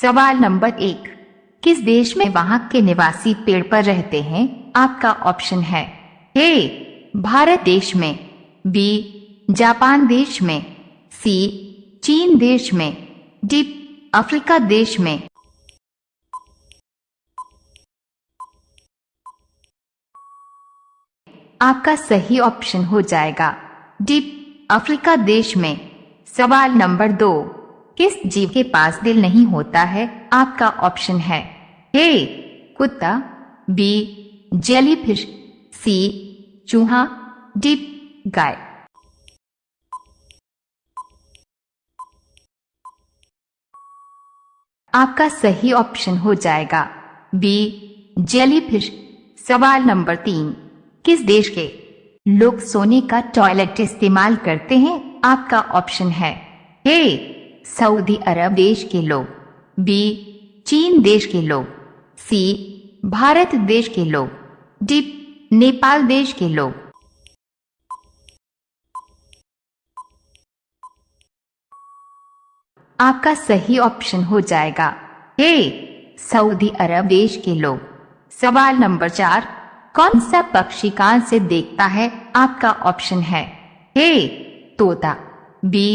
सवाल नंबर 1, किस देश में वहां के निवासी पेड़ पर रहते हैं? आपका ऑप्शन है ए भारत देश में, बी जापान देश में, सी चीन देश में, डी अफ्रीका देश में। आपका सही ऑप्शन हो जाएगा डी अफ्रीका देश में। सवाल नंबर 2, किस जीव के पास दिल नहीं होता है? आपका ऑप्शन है ए कुत्ता, बी जेलीफिश, सी चूहा, डी गाय। आपका सही ऑप्शन हो जाएगा बी जेलीफिश। सवाल नंबर 3, किस देश के लोग सोने का टॉयलेट इस्तेमाल करते हैं? आपका ऑप्शन है ए सऊदी अरब देश के लोग, बी चीन देश के लोग, सी भारत देश के लोग, डी नेपाल देश के लोग। आपका सही ऑप्शन हो जाएगा ए सऊदी अरब देश के लोग। सवाल नंबर 4, कौन सा पक्षी कान से देखता है? आपका ऑप्शन है ए तोता, बी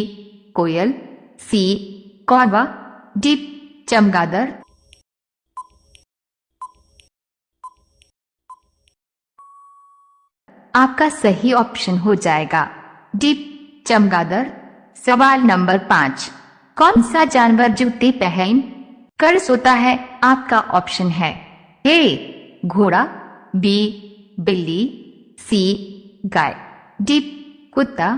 कोयल, सी कौवा, डी चमगादड़। आपका सही ऑप्शन हो जाएगा डी चमगादड़। सवाल नंबर 5, कौन सा जानवर जूते पहन कर सोता है? आपका ऑप्शन है ए घोड़ा, बी बिल्ली, सी गाय, डी कुत्ता।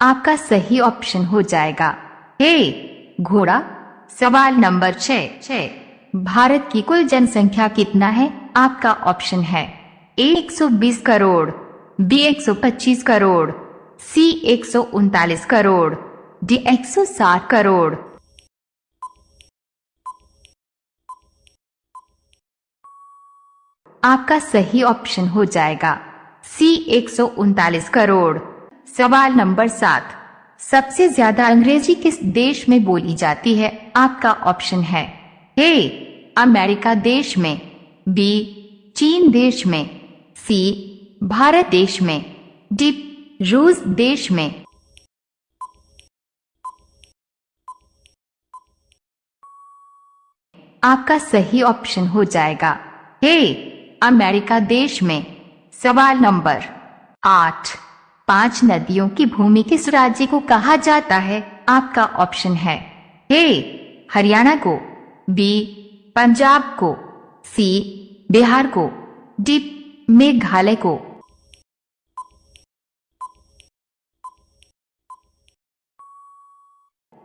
आपका सही ऑप्शन हो जाएगा ए घोड़ा। सवाल नंबर 6, भारत की कुल जनसंख्या कितना है? आपका ऑप्शन है ए 120 करोड़, बी 125 करोड़, सी 139 करोड़, डी 160 करोड़। आपका सही ऑप्शन हो जाएगा सी 139 करोड़। सवाल नंबर 7, सबसे ज्यादा अंग्रेजी किस देश में बोली जाती है? आपका ऑप्शन है ए अमेरिका देश में, बी चीन देश में, सी भारत देश में, डी रूस देश में। आपका सही ऑप्शन हो जाएगा ए अमेरिका देश में। सवाल नंबर 8, 5 नदियों की भूमि किस राज्य को कहा जाता है? आपका ऑप्शन है ए हरियाणा को, बी पंजाब को, सी बिहार को, डी मेघालय को।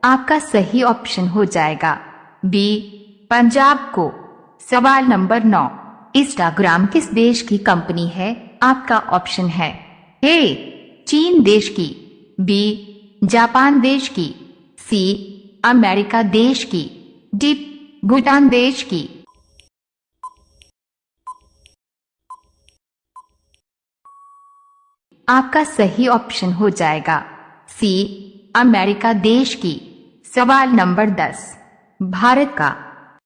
आपका सही ऑप्शन हो जाएगा बी पंजाब को। सवाल नंबर 9, इंस्टाग्राम किस देश की कंपनी है? आपका ऑप्शन है ए चीन देश की, बी जापान देश की, सी अमेरिका देश की, डी भूटान देश की। आपका सही ऑप्शन हो जाएगा सी अमेरिका देश की। सवाल नंबर 10, भारत का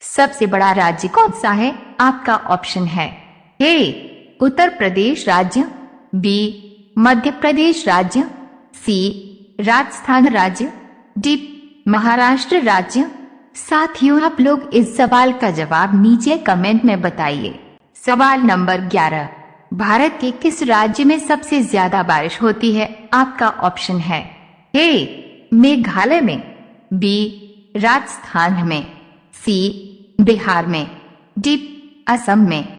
सबसे बड़ा राज्य कौन सा है? आपका ऑप्शन है ए उत्तर प्रदेश राज्य, बी मध्य प्रदेश राज्य, सी राजस्थान राज्य, डी महाराष्ट्र राज्य। साथियों, आप लोग इस सवाल का जवाब नीचे कमेंट में बताइए। सवाल नंबर 11, भारत के किस राज्य में सबसे ज्यादा बारिश होती है? आपका ऑप्शन है ए मेघालय में, बी राजस्थान में, सी बिहार में, डी असम में।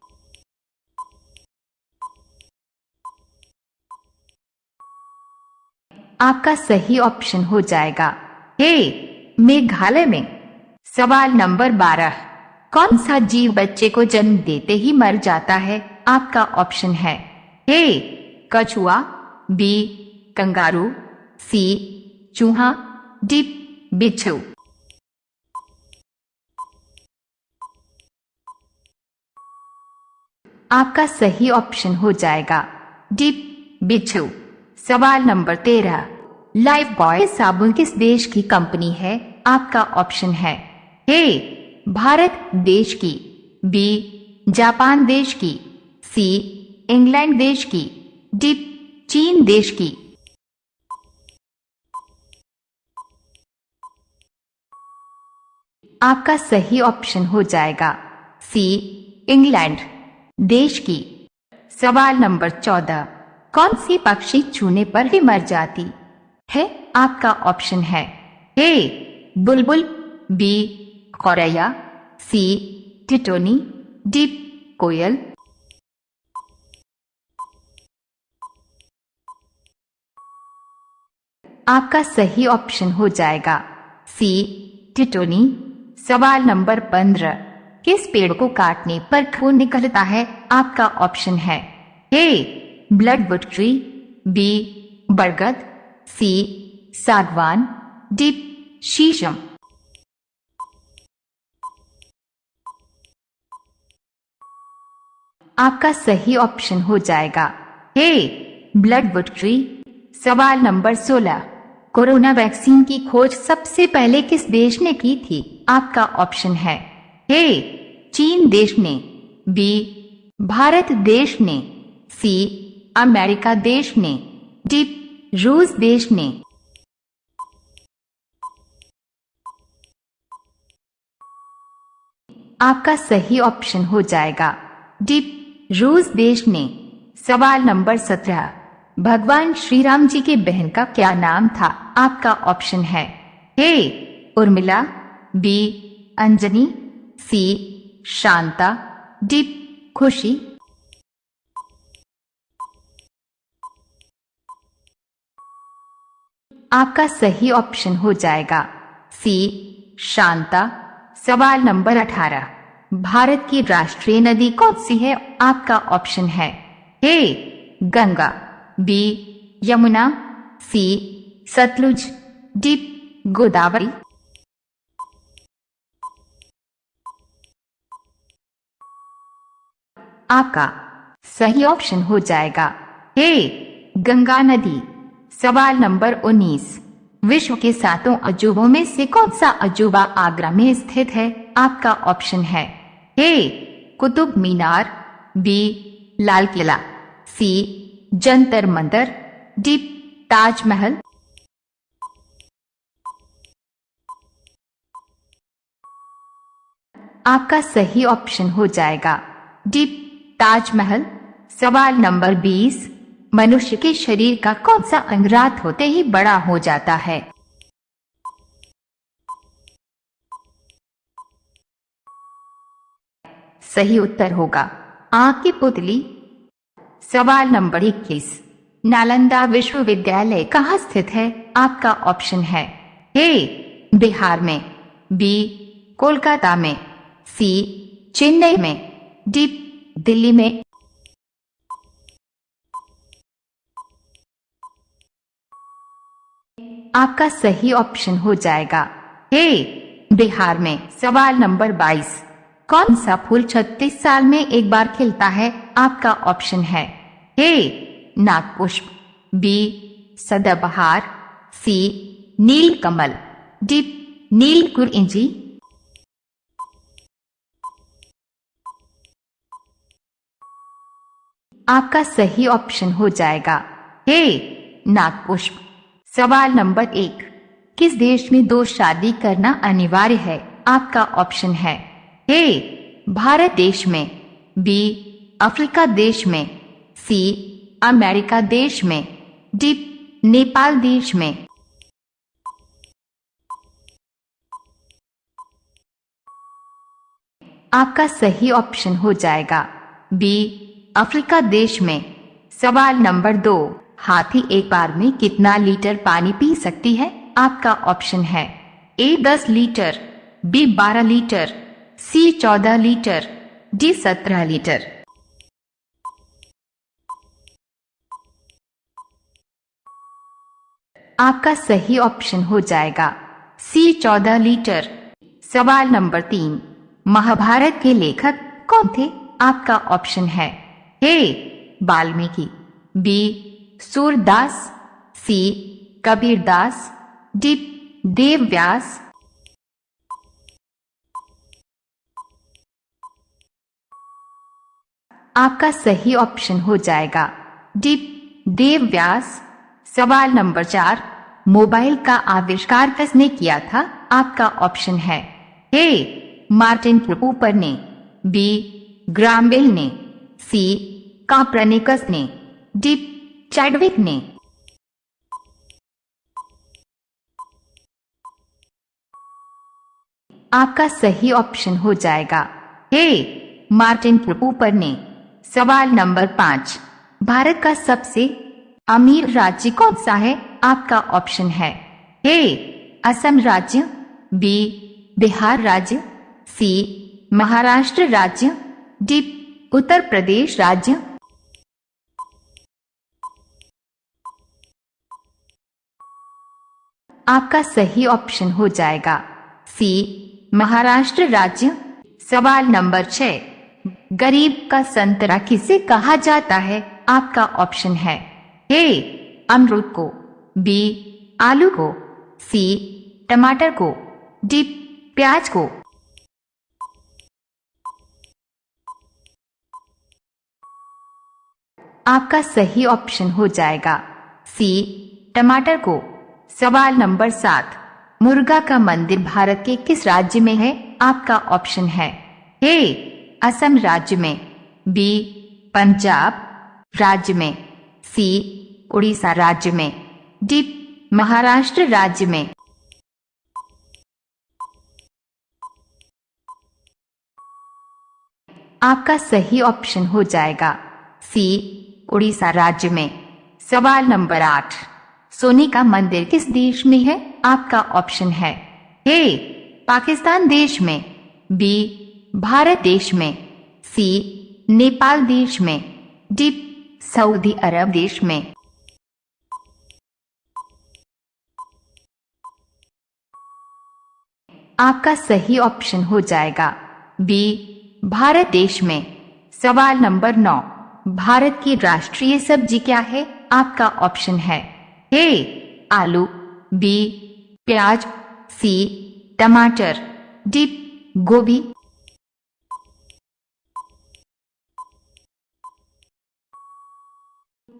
आपका सही ऑप्शन हो जाएगा ए मेघालय में। सवाल नंबर 12, कौन सा जीव बच्चे को जन्म देते ही मर जाता है? आपका ऑप्शन है ए कछुआ, बी कंगारू, सी चूहा, डी बिच्छू। आपका सही ऑप्शन हो जाएगा डी बिच्छू। सवाल नंबर 13, लाइफ बॉय साबुन किस देश की कंपनी है? आपका ऑप्शन है ए भारत देश की, बी जापान देश की, सी इंग्लैंड देश की, डी चीन देश की। आपका सही ऑप्शन हो जाएगा सी इंग्लैंड देश की। सवाल नंबर 14, कौन सी पक्षी छूने पर ही मर जाती है? आपका ऑप्शन है ए बुलबुल, बी गौरैया, सी टिटोनी, डी कोयल। आपका सही ऑप्शन हो जाएगा सी टिटोनी। सवाल नंबर 15, किस पेड़ को काटने पर खून निकलता है? आपका ऑप्शन है ए ब्लडवुड ट्री, बी बरगद, सी सागवान, डी शीशम। आपका सही ऑप्शन हो जाएगा ए ब्लडवुड ट्री। सवाल नंबर 16, कोरोना वैक्सीन की खोज सबसे पहले किस देश ने की थी? आपका ऑप्शन है ए चीन देश ने, बी भारत देश ने, सी अमेरिका देश ने, डी रूस देश ने। आपका सही ऑप्शन हो जाएगा डी रूस देश ने। सवाल नंबर 17, भगवान श्री राम जी के बहन का क्या नाम था? आपका ऑप्शन है ए उर्मिला, बी अंजनी, सी शांता, डी खुशी। आपका सही ऑप्शन हो जाएगा सी शांता। सवाल नंबर 18, भारत की राष्ट्रीय नदी कौन सी है? आपका ऑप्शन है ए गंगा, बी यमुना, सी सतलुज, डी गोदावरी। आपका सही ऑप्शन हो जाएगा ए गंगा नदी। सवाल नंबर 19, विश्व के 7 अजूबों में से कौन सा अजूबा आगरा में स्थित है? आपका ऑप्शन है ए कुतुब मीनार, बी लाल किला, सी जंतर मंतर, डी ताजमहल। आपका सही ऑप्शन हो जाएगा डी ताजमहल। सवाल नंबर 20, मनुष्य के शरीर का कौन सा अंग रात होते ही बड़ा हो जाता है? सही उत्तर होगा आंख की पुतली। सवाल नंबर 21, नालंदा विश्वविद्यालय कहाँ स्थित है? आपका ऑप्शन है ए बिहार में, बी कोलकाता में, सी चेन्नई में, डी दिल्ली में। आपका सही ऑप्शन हो जाएगा ए बिहार में। सवाल नंबर 22, कौन सा फूल 36 साल में एक बार खिलता है? आपका ऑप्शन है ए नागपुष्प, बी सदाबहार, सी नीलकमल, डी नीलकुरिंजी। आपका सही ऑप्शन हो जाएगा ए नागपुष्प। सवाल नंबर 1, किस देश में 2 शादी करना अनिवार्य है? आपका ऑप्शन है ए भारत देश में, बी अफ्रीका देश में, सी अमेरिका देश में, डी नेपाल देश में। आपका सही ऑप्शन हो जाएगा बी अफ्रीका देश में। सवाल नंबर 2, हाथी एक बार में कितना लीटर पानी पी सकती है? आपका ऑप्शन है ए 10 लीटर, बी 12 लीटर, सी 14 लीटर, डी 17 लीटर। आपका सही ऑप्शन हो जाएगा सी 14 लीटर। सवाल नंबर 3, महाभारत के लेखक कौन थे? आपका ऑप्शन है ए वाल्मीकि, बी सूरदास, सी कबीरदास, डी देवव्यास। आपका सही ऑप्शन हो जाएगा डी देवव्यास। सवाल नंबर 4, मोबाइल का आविष्कार किसने किया था? आपका ऑप्शन है ए मार्टिन कूपर ने, बी ग्राहम बेल ने, सी कॉपरनिकस ने, डी चैडविक ने। आपका सही ऑप्शन हो जाएगा ए मार्टिन कूपर ने। सवाल नंबर 5, भारत का सबसे अमीर राज्य कौन सा है? आपका ऑप्शन है ए असम राज्य, बी बिहार राज्य, सी महाराष्ट्र राज्य, डी उत्तर प्रदेश राज्य। आपका सही ऑप्शन हो जाएगा सी महाराष्ट्र राज्य। सवाल नंबर 6, गरीब का संतरा किसे कहा जाता है? आपका ऑप्शन है ए अमरूद को, बी आलू को, सी टमाटर को, डी प्याज को। आपका सही ऑप्शन हो जाएगा सी टमाटर को। सवाल नंबर 7, मुर्गा का मंदिर भारत के किस राज्य में है? आपका ऑप्शन है ए असम राज्य में, बी पंजाब राज्य में, सी उड़ीसा राज्य में, डी महाराष्ट्र राज्य में। आपका सही ऑप्शन हो जाएगा सी उड़ीसा राज्य में। सवाल नंबर 8, सोने का मंदिर किस देश में है? आपका ऑप्शन है ए पाकिस्तान देश में, बी भारत देश में, सी नेपाल देश में, डी सऊदी अरब देश में। आपका सही ऑप्शन हो जाएगा बी भारत देश में। सवाल नंबर 9, भारत की राष्ट्रीय सब्जी क्या है? आपका ऑप्शन है ए आलू, बी प्याज, सी टमाटर, डी गोभी।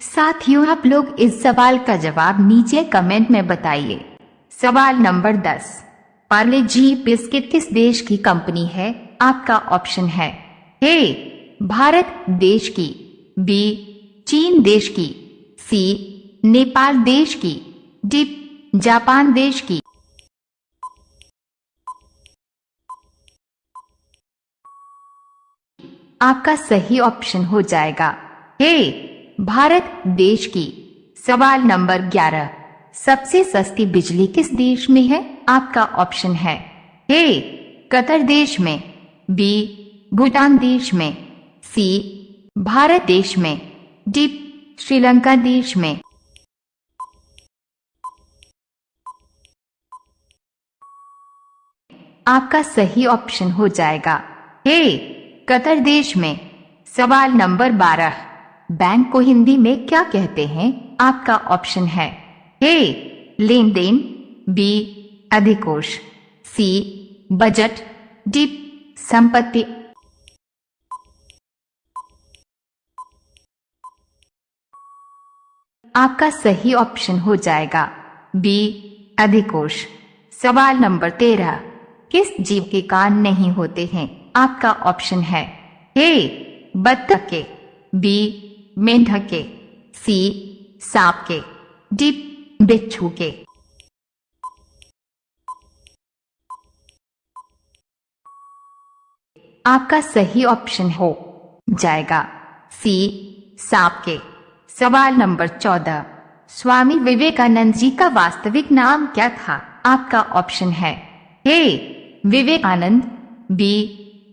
साथियों, आप लोग इस सवाल का जवाब नीचे कमेंट में बताइए। सवाल नंबर 10, पार्ले जी बिस्किट किस देश की कंपनी है? आपका ऑप्शन है ए भारत देश की, बी चीन देश की, सी नेपाल देश की, डी जापान देश की। आपका सही ऑप्शन हो जाएगा ए भारत देश की। सवाल नंबर 11, सबसे सस्ती बिजली किस देश में है? आपका ऑप्शन है ए कतर देश में, बी भूटान देश में, सी भारत देश में, डी श्रीलंका देश में। आपका सही ऑप्शन हो जाएगा ए कतर देश में। सवाल नंबर 12, बैंक को हिंदी में क्या कहते हैं? आपका ऑप्शन है ए लेन देन, बी अधिकोष, सी बजट, डी संपत्ति। आपका सही ऑप्शन हो जाएगा बी अधिकोष। सवाल नंबर 13, किस जीव के कान नहीं होते हैं? आपका ऑप्शन है ए बत्तख के, बी मेंढक के, सी सांप के, डी बिच्छू के। आपका सही ऑप्शन हो जाएगा सी सांप के। सवाल नंबर 14, स्वामी विवेकानंद जी का वास्तविक नाम क्या था? आपका ऑप्शन है ए विवेकानंद, बी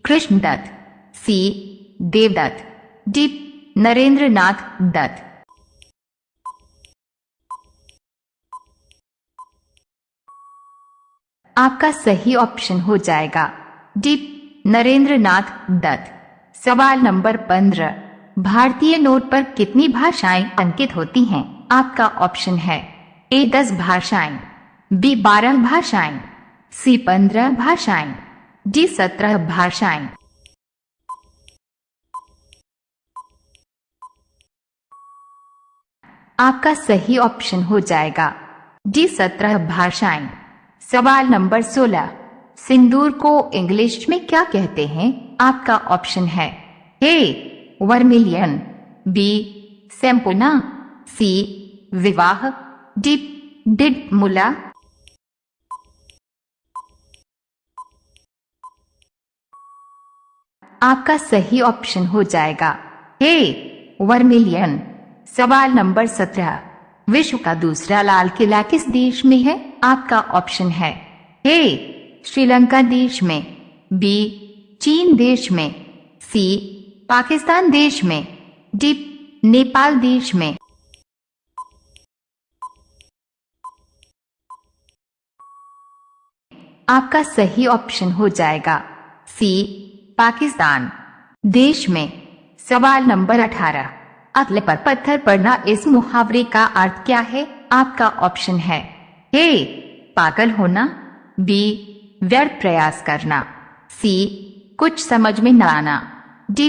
कृष्णदत्त, सी देवदत्त, डी नरेंद्रनाथ दत्त। आपका सही ऑप्शन हो जाएगा डी नरेंद्रनाथ दत्त। सवाल नंबर 15, भारतीय नोट पर कितनी भाषाएं अंकित होती हैं? आपका ऑप्शन है ए 10 भाषाएं, बी 12 भाषाएं, सी 15 भाषाएं, डी 17 भाषाएं। आपका सही ऑप्शन हो जाएगा डी 17 भाषाएं। सवाल नंबर 16, सिंदूर को इंग्लिश में क्या कहते हैं? आपका ऑप्शन है ए वर्मिलियन, बी सैम्पोना, सी विवाह, डी डिडमुला। आपका सही ऑप्शन हो जाएगा ए वर्मिलियन। सवाल नंबर 17, विश्व का दूसरा लाल किला किस देश में है? आपका ऑप्शन है ए श्रीलंका देश में, बी चीन देश में, सी पाकिस्तान देश में, डी नेपाल देश में। आपका सही ऑप्शन हो जाएगा सी पाकिस्तान देश में। सवाल नंबर 18, अगले पर पत्थर पड़ना इस मुहावरे का अर्थ क्या है? आपका ऑप्शन है ए पागल होना, बी व्यर्थ प्रयास करना, सी कुछ समझ में न आना, डी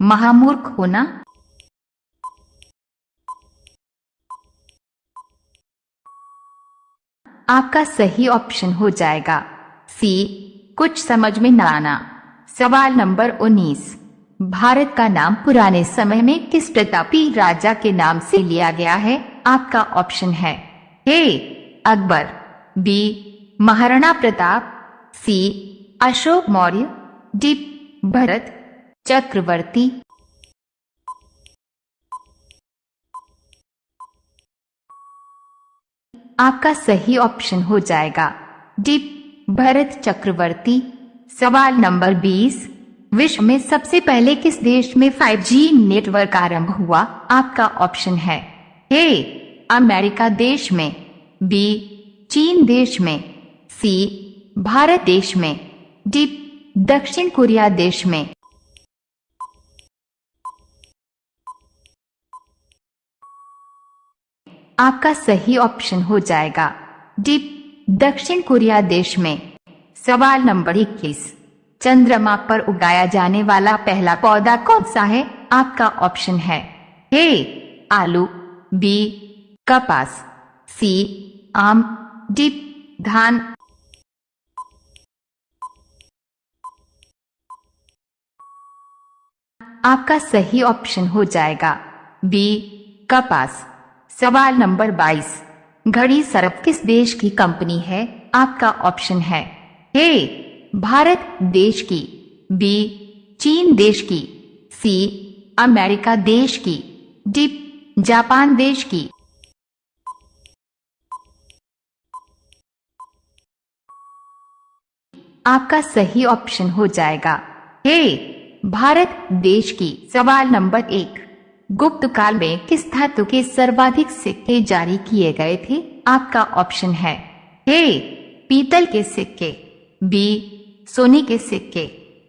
महामूर्ख होना। आपका सही ऑप्शन हो जाएगा सी कुछ समझ में न आना। सवाल नंबर 19, भारत का नाम पुराने समय में किस प्रतापी राजा के नाम से लिया गया है? आपका ऑप्शन है ए अकबर, बी महाराणा प्रताप, सी अशोक मौर्य, डी भरत चक्रवर्ती। आपका सही ऑप्शन हो जाएगा डी भरत चक्रवर्ती। सवाल नंबर 20, विश्व में सबसे पहले किस देश में 5G नेटवर्क आरंभ हुआ? आपका ऑप्शन है ए अमेरिका देश में, बी चीन देश में, सी भारत देश में, डी दक्षिण कोरिया देश में। आपका सही ऑप्शन हो जाएगा डी दक्षिण कोरिया देश में। सवाल नंबर 21, चंद्रमा पर उगाया जाने वाला पहला पौधा कौन सा है? आपका ऑप्शन है ए आलू, बी कपास, सी आम, डी धान। आपका सही ऑप्शन हो जाएगा बी कपास। सवाल नंबर 22, घड़ी सर्प किस देश की कंपनी है? आपका ऑप्शन है ए भारत देश की, बी चीन देश की, सी अमेरिका देश की, डी जापान देश की। आपका सही ऑप्शन हो जाएगा ए भारत देश की। सवाल नंबर 1, गुप्त काल में किस धातु के सर्वाधिक सिक्के जारी किए गए थे? आपका ऑप्शन है ए पीतल के सिक्के, बी सोने के सिक्के,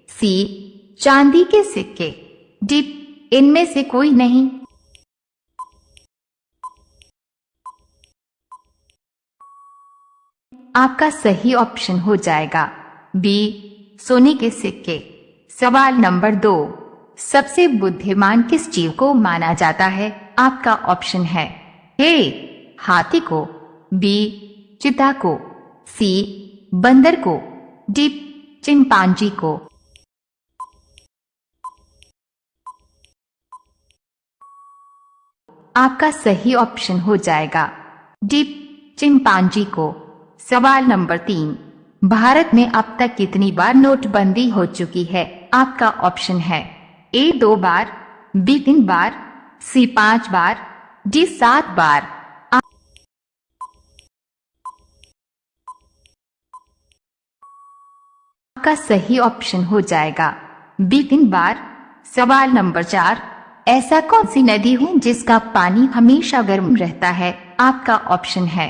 सी चांदी के सिक्के, डी इनमें से कोई नहीं। आपका सही ऑप्शन हो जाएगा बी सोने के सिक्के। सवाल नंबर 2, सबसे बुद्धिमान किस जीव को माना जाता है? आपका ऑप्शन है ए हाथी को, बी चीता को, सी बंदर को, डी चिंपांजी को। आपका सही ऑप्शन हो जाएगा डी चिंपांजी को। सवाल नंबर 3, भारत में अब तक कितनी बार नोटबंदी हो चुकी है? आपका ऑप्शन है ए 2 बार, बी 3 बार, सी 5 बार, डी 7 बार। आपका सही ऑप्शन हो जाएगा बी 3 बार। सवाल नंबर 4, ऐसा कौन सी नदी है जिसका पानी हमेशा गर्म रहता है? आपका ऑप्शन है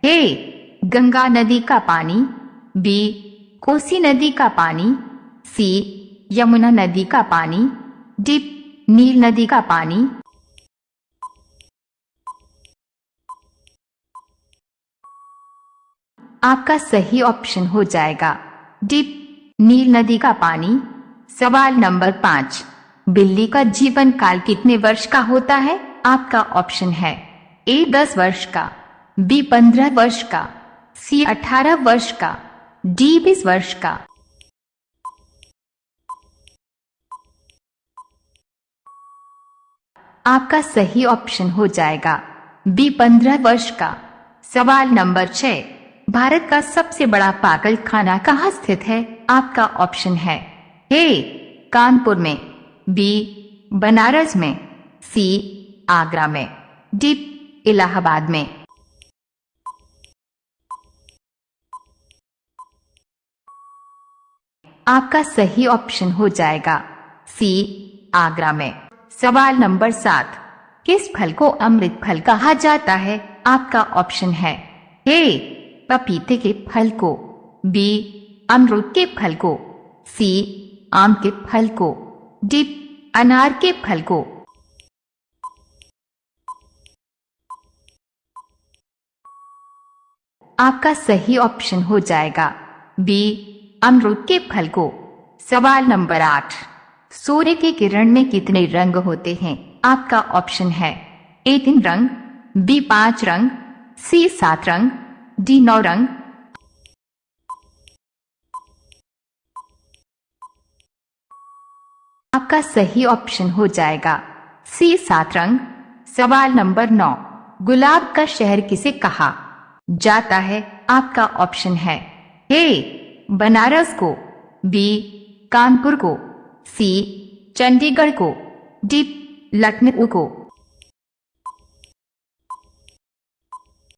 ए गंगा नदी का पानी, बी कोसी नदी का पानी, सी यमुना नदी का पानी, डी नील नदी का पानी। आपका सही ऑप्शन हो जाएगा डी, नील नदी का पानी। सवाल नंबर 5, बिल्ली का जीवन काल कितने वर्ष का होता है? आपका ऑप्शन है ए 10 वर्ष का, बी 15 वर्ष का, सी 18 वर्ष का, डी 20 वर्ष का। आपका सही ऑप्शन हो जाएगा बी 15 वर्ष का। सवाल नंबर 6, भारत का सबसे बड़ा पागल खाना कहाँ स्थित है? आपका ऑप्शन है ए कानपुर में, बी बनारस में, सी आगरा में, डी इलाहाबाद में। आपका सही ऑप्शन हो जाएगा सी आगरा में। सवाल नंबर 7, किस फल को अमृत फल कहा जाता है? आपका ऑप्शन है ए पपीते के फल को, बी अमरूद के फल को, सी आम के फल को, डी अनार के फल को। आपका सही ऑप्शन हो जाएगा बी अमरूद के फल को। सवाल नंबर 8, सूर्य की किरण में कितने रंग होते हैं? आपका ऑप्शन है ए 3 रंग, बी 5 रंग, सी 7 रंग, डी 9 रंग। आपका सही ऑप्शन हो जाएगा सी 7 रंग। सवाल नंबर 9, गुलाब का शहर किसे कहा जाता है? आपका ऑप्शन है ए बनारस को, बी कानपुर को, सी चंडीगढ़ को, डी लखनऊ को।